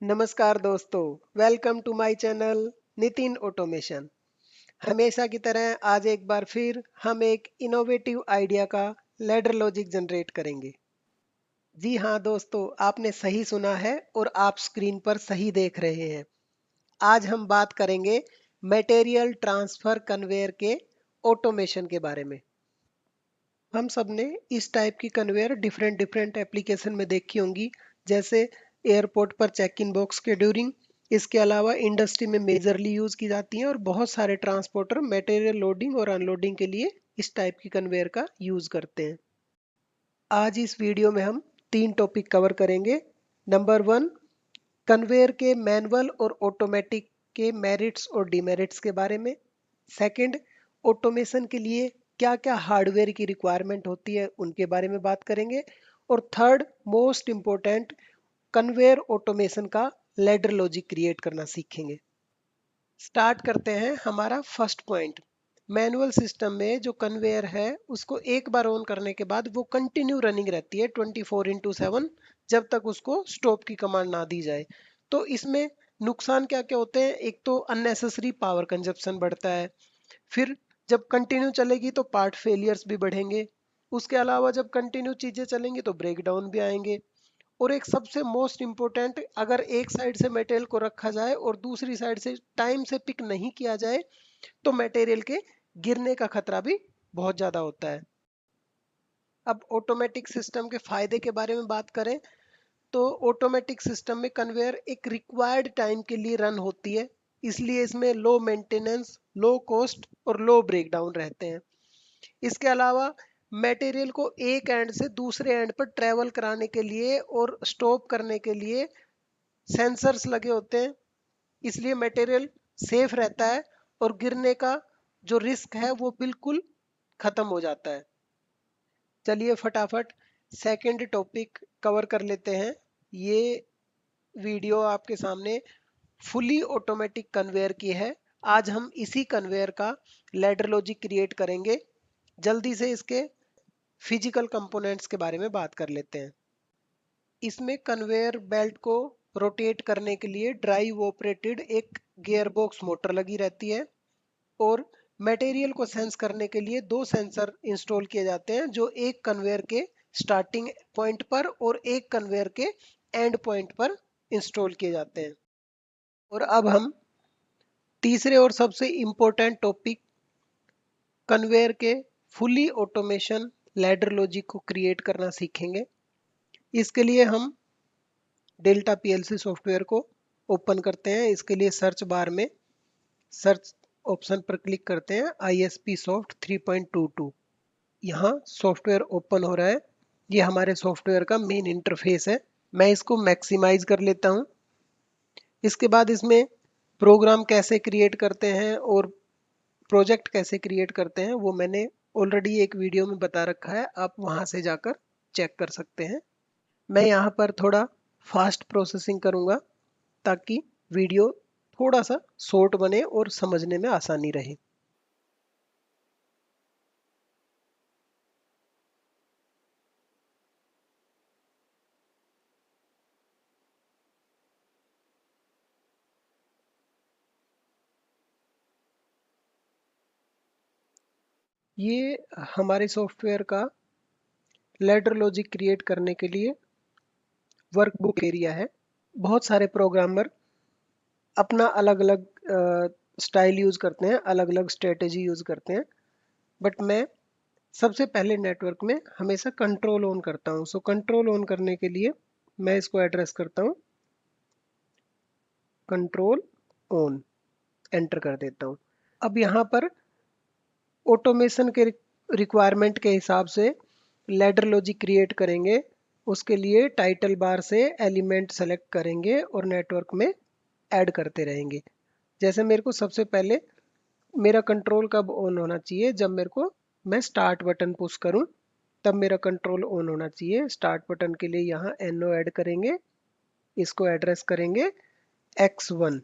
नमस्कार दोस्तों, welcome to my channel Nitin Automation. हमेशा की तरह आज एक बार फिर हम एक इनोवेटिव आइडिया का लैडर लॉजिक जनरेट करेंगे। जी हाँ दोस्तों, आपने सही सुना है और आप स्क्रीन पर सही देख रहे हैं। आज हम बात करेंगे मटेरियल ट्रांसफर कन्वेयर के ऑटोमेशन के बारे में। हम सब ने इस टाइप की कन्वेयर डिफरेंट डिफरेंट एप्लीकेशन में देखी होंगी, जैसे एयरपोर्ट पर चेक इन बॉक्स के ड्यूरिंग। इसके अलावा इंडस्ट्री में मेजरली यूज की जाती हैं और बहुत सारे ट्रांसपोर्टर मटेरियल लोडिंग और अनलोडिंग के लिए इस टाइप की कन्वेयर का यूज करते हैं। आज इस वीडियो में हम 3 टॉपिक कवर करेंगे। नंबर 1, कन्वेयर के मैनुअल और ऑटोमेटिक के मेरिट्स और डिमेरिट्स के बारे में। सेकंड, ऑटोमेशन के लिए क्या क्या हार्डवेयर की रिक्वायरमेंट होती है उनके बारे में बात करेंगे। और third, most important, conveyor automation का लैडर लॉजिक क्रिएट करना सीखेंगे। स्टार्ट करते हैं हमारा फर्स्ट पॉइंट। मैनुअल सिस्टम में जो कन्वेयर है उसको एक बार ऑन करने के बाद वो कंटिन्यू रनिंग रहती है 24/7, जब तक उसको स्टॉप की कमांड ना दी जाए। तो इसमें नुकसान क्या क्या होते हैं? एक तो अननेसेसरी पावर कंजप्शन बढ़ता है। फिर जब कंटिन्यू चलेगी तो पार्ट फेलियर्स भी बढ़ेंगे। उसके अलावा जब कंटिन्यू चीजें चलेंगी तो ब्रेक डाउन भी आएंगे। और एक सबसे मोस्ट इम्पोर्टेंट, अगर एक साइड से मटेरियल को रखा जाए और दूसरी साइड से टाइम से पिक नहीं किया जाए तो मटेरियल के गिरने का खतरा भी बहुत ज्यादा होता है। अब ऑटोमेटिक सिस्टम के फायदे के बारे में बात करें तो ऑटोमेटिक सिस्टम में कन्वेयर एक रिक्वायर्ड टाइम के लिए रन होती है, इसलिए इसमें लो मेंटेनेंस, लो कॉस्ट और लो ब्रेकडाउन रहते हैं। इसके अलावा मटेरियल को एक एंड से दूसरे एंड पर ट्रेवल कराने के लिए और स्टॉप करने के लिए सेंसर्स लगे होते हैं, इसलिए मटेरियल सेफ रहता है और गिरने का जो रिस्क है वो बिल्कुल खत्म हो जाता है। चलिए फटाफट सेकंड टॉपिक कवर कर लेते हैं। ये वीडियो आपके सामने फुली ऑटोमेटिक कन्वेयर की है। आज हम इसी कन्वेयर का लैडर लॉजिक क्रिएट करेंगे। जल्दी से इसके फिजिकल कंपोनेंट्स के बारे में बात कर लेते हैं। इसमें कन्वेयर बेल्ट को रोटेट करने के लिए ड्राइव ऑपरेटेड एक गियरबॉक्स मोटर लगी रहती है और मटेरियल को सेंस करने के लिए 2 सेंसर इंस्टॉल किए जाते हैं, जो एक कन्वेयर के स्टार्टिंग पॉइंट पर और एक कन्वेयर के एंड पॉइंट पर इंस्टॉल किए जाते हैं। और अब हम तीसरे और सबसे इम्पोर्टेंट टॉपिक, कन्वेयर के फुली ऑटोमेशन लैडर लॉजिक को क्रिएट करना सीखेंगे। इसके लिए हम डेल्टा पीएलसी सॉफ्टवेयर को ओपन करते हैं। इसके लिए सर्च बार में सर्च ऑप्शन पर क्लिक करते हैं, ISP सॉफ्ट 3.22। यहाँ सॉफ्टवेयर ओपन हो रहा है। ये हमारे सॉफ्टवेयर का मेन इंटरफेस है। मैं इसको मैक्सिमाइज कर लेता हूँ। इसके बाद इसमें प्रोग्राम कैसे क्रिएट करते हैं और प्रोजेक्ट कैसे क्रिएट करते हैं वो मैंने ऑलरेडी एक वीडियो में बता रखा है, आप वहां से जाकर चेक कर सकते हैं। मैं यहाँ पर थोड़ा फास्ट प्रोसेसिंग करूँगा ताकि वीडियो थोड़ा सा शॉर्ट बने और समझने में आसानी रहे। ये हमारे सॉफ्टवेयर का लैडर लॉजिक क्रिएट करने के लिए वर्कबुक एरिया है। बहुत सारे प्रोग्रामर अपना अलग अलग स्टाइल यूज करते हैं, अलग अलग स्ट्रेटेजी यूज करते हैं, बट मैं सबसे पहले नेटवर्क में हमेशा कंट्रोल ऑन करता हूँ। सो कंट्रोल ऑन करने के लिए मैं इसको एड्रेस करता हूँ, कंट्रोल ऑन, एंटर कर देता हूँ। अब यहाँ पर ऑटोमेशन के रिक्वायरमेंट के हिसाब से लैडर लॉजिक क्रिएट करेंगे। उसके लिए टाइटल बार से एलिमेंट सेलेक्ट करेंगे और नेटवर्क में ऐड करते रहेंगे। जैसे मेरे को सबसे पहले मेरा कंट्रोल कब ऑन होना चाहिए? जब मेरे को मैं स्टार्ट बटन पुश करूं तब मेरा कंट्रोल ऑन होना चाहिए। स्टार्ट बटन के लिए यहाँ NO ऐड करेंगे, इसको एड्रेस करेंगे X1,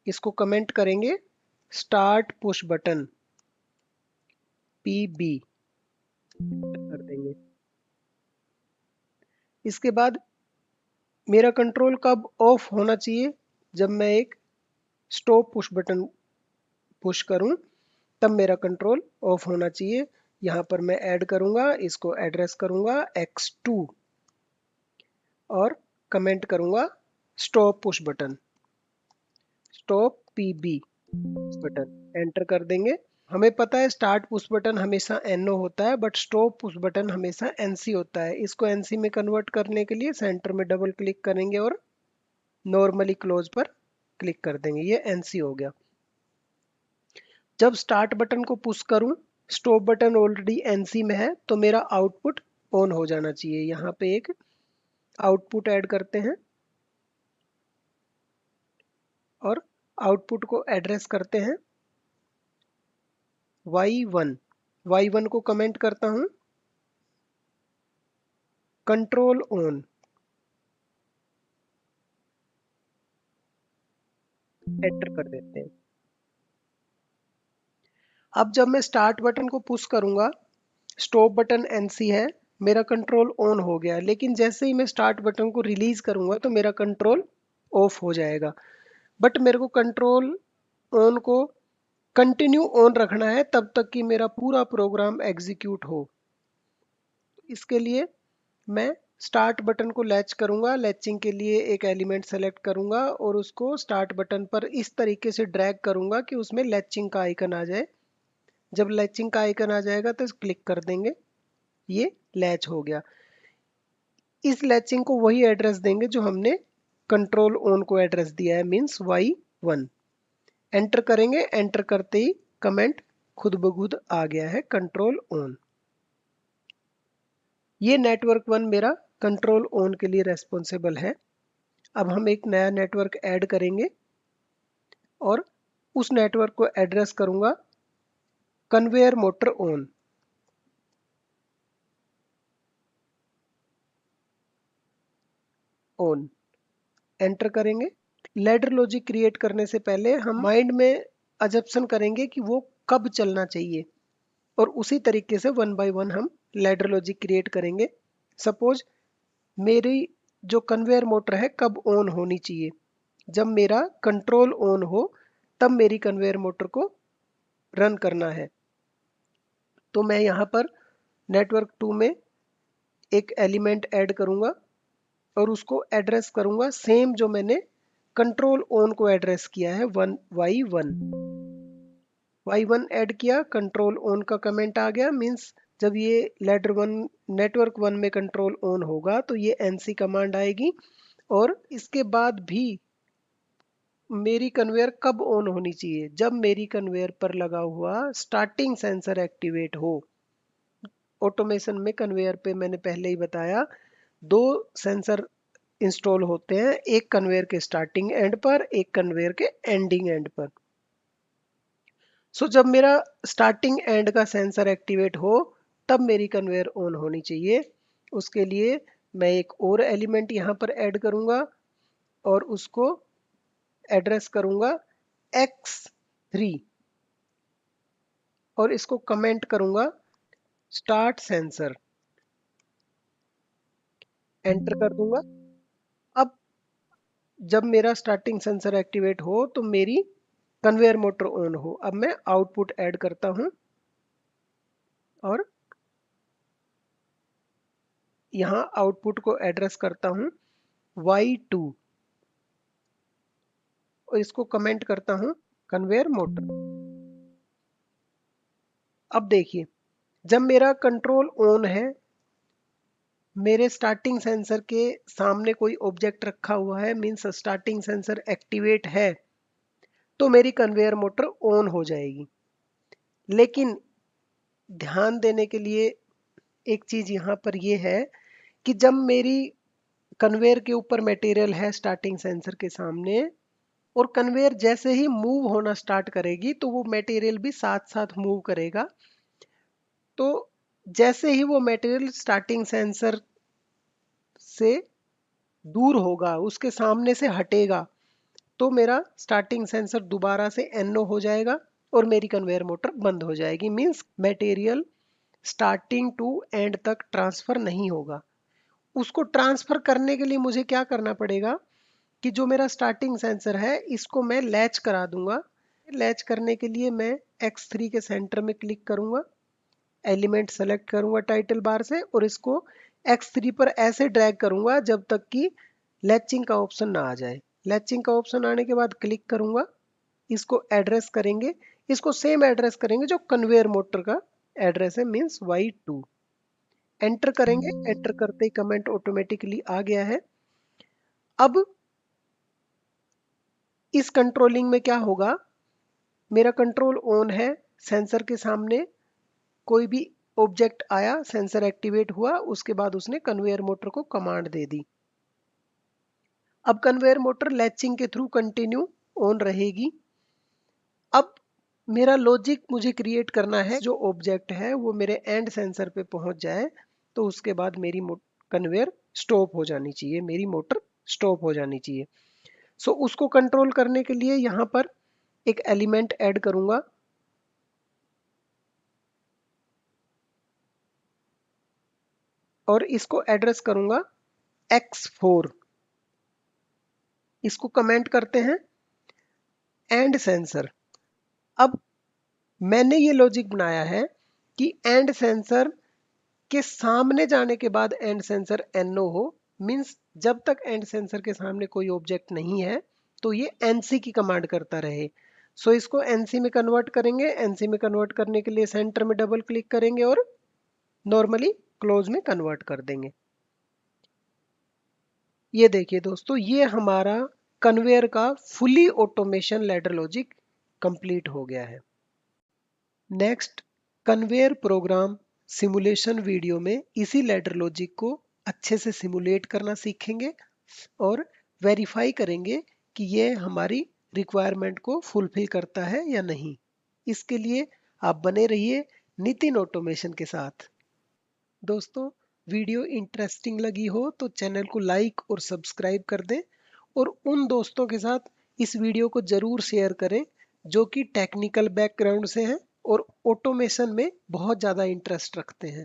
इसको कमेंट करेंगे स्टार्ट पुश बटन PB कर देंगे। इसके बाद मेरा कंट्रोल कब ऑफ होना चाहिए? जब मैं एक स्टॉप पुश बटन पुश करूं, तब मेरा कंट्रोल ऑफ होना चाहिए। यहाँ पर मैं ऐड करूंगा, इसको एड्रेस करूंगा x2 और कमेंट करूंगा stop push button, stop PB button, enter कर देंगे। हमें पता है स्टार्ट पुश बटन हमेशा NO होता है, बट स्टॉप पुश बटन हमेशा NC होता है। इसको NC में कन्वर्ट करने के लिए सेंटर में डबल क्लिक करेंगे और नॉर्मली क्लोज पर क्लिक कर देंगे, ये NC हो गया। जब स्टार्ट बटन को पुश करूं, स्टॉप बटन ऑलरेडी NC में है, तो मेरा आउटपुट ऑन हो जाना चाहिए। यहाँ पे एक आउटपुट ऐड करते हैं और आउटपुट को एड्रेस करते हैं Y1। Y1 को कमेंट करता हूं कंट्रोल ऑन, एंटर कर देते हैं। अब जब मैं स्टार्ट बटन को पुश करूंगा, स्टॉप बटन NC है, मेरा कंट्रोल ऑन हो गया, लेकिन जैसे ही मैं स्टार्ट बटन को रिलीज करूंगा तो मेरा कंट्रोल ऑफ हो जाएगा। बट मेरे को कंट्रोल ऑन को कंटिन्यू ऑन रखना है तब तक कि मेरा पूरा प्रोग्राम एग्जीक्यूट हो। इसके लिए मैं स्टार्ट बटन को लैच करूंगा। लैचिंग के लिए एक एलिमेंट सेलेक्ट करूंगा और उसको स्टार्ट बटन पर इस तरीके से ड्रैग करूंगा कि उसमें लैचिंग का आइकन आ जाए। जब लैचिंग का आइकन आ जाएगा तो क्लिक कर देंगे, ये लैच हो गया। इस लैचिंग को वही एड्रेस देंगे जो हमने कंट्रोल ऑन को एड्रेस दिया है, मींस Y1। एंटर करेंगे, एंटर करते ही कमेंट खुद ब खुद आ गया है कंट्रोल ऑन। ये नेटवर्क 1 मेरा कंट्रोल ऑन के लिए रेस्पॉन्सिबल है। अब हम एक नया नेटवर्क ऐड करेंगे और उस नेटवर्क को एड्रेस करूंगा conveyor motor on. On enter करेंगे। लैडर लॉजिक क्रिएट करने से पहले हम माइंड में अजप्शन करेंगे कि वो कब चलना चाहिए, और उसी तरीके से वन बाय वन हम लैडर लॉजिक क्रिएट करेंगे। सपोज मेरी जो कन्वेयर मोटर है कब ऑन होनी चाहिए? जब मेरा कंट्रोल ऑन हो तब मेरी कन्वेयर मोटर को रन करना है। तो मैं यहाँ पर नेटवर्क 2 में एक एलिमेंट ऐड करूंगा और उसको एड्रेस करूंगा सेम जो मैंने कंट्रोल ऑन को एड्रेस किया है, Y1। Y1 ऐड किया, कंट्रोल ऑन का कमेंट आ गया, मींस जब ये लेडर 1 नेटवर्क 1 में कंट्रोल ऑन होगा तो ये NC कमांड आएगी। और इसके बाद भी मेरी कन्वेयर कब ऑन होनी चाहिए? जब मेरी कन्वेयर पर लगा हुआ स्टार्टिंग सेंसर एक्टिवेट हो। ऑटोमेशन में कन्वेयर पे मैंने पहले ही बताया, दो सेंसर इंस्टॉल होते हैं, एक कन्वेयर के स्टार्टिंग एंड पर, एक कन्वेयर के एंडिंग एंड पर। सो जब मेरा स्टार्टिंग एंड का सेंसर एक्टिवेट हो तब मेरी कन्वेयर ऑन होनी चाहिए। उसके लिए मैं एक और एलिमेंट यहाँ पर ऐड करूंगा और उसको एड्रेस करूंगा X3 और इसको कमेंट करूंगा स्टार्ट सेंसर, एंटर कर दूंगा। अब जब मेरा स्टार्टिंग सेंसर एक्टिवेट हो तो मेरी कन्वेयर मोटर ऑन हो। अब मैं आउटपुट ऐड करता हूं और यहाँ आउटपुट को एड्रेस करता हूं Y2 और इसको कमेंट करता हूं कन्वेयर मोटर। अब देखिए, जब मेरा कंट्रोल ऑन है, मेरे स्टार्टिंग सेंसर के सामने कोई ऑब्जेक्ट रखा हुआ है, मींस स्टार्टिंग सेंसर एक्टिवेट है, तो मेरी कन्वेयर मोटर ऑन हो जाएगी। लेकिन ध्यान देने के लिए एक चीज यहाँ पर यह है कि जब मेरी कन्वेयर के ऊपर मटेरियल है स्टार्टिंग सेंसर के सामने, और कन्वेयर जैसे ही मूव होना स्टार्ट करेगी तो वो मटेरियल भी साथ साथ मूव करेगा। तो जैसे ही वो मटेरियल स्टार्टिंग सेंसर से दूर होगा, उसके सामने से हटेगा, तो मेरा स्टार्टिंग सेंसर दोबारा से NO हो जाएगा और मेरी कन्वेयर मोटर बंद हो जाएगी। Means material starting to end तक ट्रांसफर नहीं होगा। उसको ट्रांसफर करने के लिए मुझे क्या करना पड़ेगा कि जो मेरा स्टार्टिंग सेंसर है इसको मैं लैच करा दूंगा। लैच करने के लिए मैं X3 के सेंटर में क्लिक करूंगा, एलिमेंट सेलेक्ट करूंगा टाइटल बार से और इसको X3 पर ऐसे ड्रैग करूंगा जब तक कि लैचिंग का ऑप्शन ना आ जाए। लैचिंग का ऑप्शन आने के बाद क्लिक करूंगा, इसको एड्रेस करेंगे, इसको सेम एड्रेस करेंगे जो कन्वेयर मोटर का एड्रेस है, मींस Y2। एंटर करेंगे, एंटर करते ही कमेंट ऑटोमेटिकली आ गया है। अब इस कंट्रोलिंग में क्या होगा, मेरा कंट्रोल ऑन है, सेंसर के सामने कोई भी ऑब्जेक्ट आया, सेंसर एक्टिवेट हुआ, उसके बाद उसने कन्वेयर मोटर को कमांड दे दी। अब कन्वेयर मोटर लैचिंग के थ्रू कंटिन्यू ऑन रहेगी। अब मेरा लॉजिक मुझे क्रिएट करना है, जो ऑब्जेक्ट है वो मेरे एंड सेंसर पे पहुंच जाए, तो उसके बाद मेरी कन्वेयर स्टॉप हो जानी चाहिए, मेरी मोटर स्टॉप हो जानी चाहिए। सो उसको कंट्रोल करने के लिए यहां पर एक एलिमेंट ऐड करूंगा, और इसको एड्रेस करूंगा X4। इसको कमेंट करते हैं एंड सेंसर। अब मैंने ये लॉजिक बनाया है कि एंड सेंसर के सामने जाने के बाद एंड सेंसर NO हो, मींस जब तक एंड सेंसर के सामने कोई ऑब्जेक्ट नहीं है तो ये NC की कमांड करता रहे। सो इसको NC में कन्वर्ट करेंगे। NC में कन्वर्ट करने के लिए सेंटर में डबल क्लिक करेंगे और नॉर्मली क्लोज में कन्वर्ट कर देंगे। ये देखिए दोस्तों, ये हमारा कन्वेयर का fully automation ladder logic complete हो गया है। Next, conveyor program simulation video में इसी लैडर लॉजिक को अच्छे से सिमुलेट करना सीखेंगे और वेरीफाई करेंगे कि ये हमारी रिक्वायरमेंट को फुलफिल करता है या नहीं। इसके लिए आप बने रहिए नितिन ऑटोमेशन के साथ। दोस्तों, वीडियो इंटरेस्टिंग लगी हो तो चैनल को लाइक और सब्सक्राइब कर दें और उन दोस्तों के साथ इस वीडियो को ज़रूर शेयर करें जो कि टेक्निकल बैकग्राउंड से हैं और ऑटोमेशन में बहुत ज़्यादा इंटरेस्ट रखते हैं।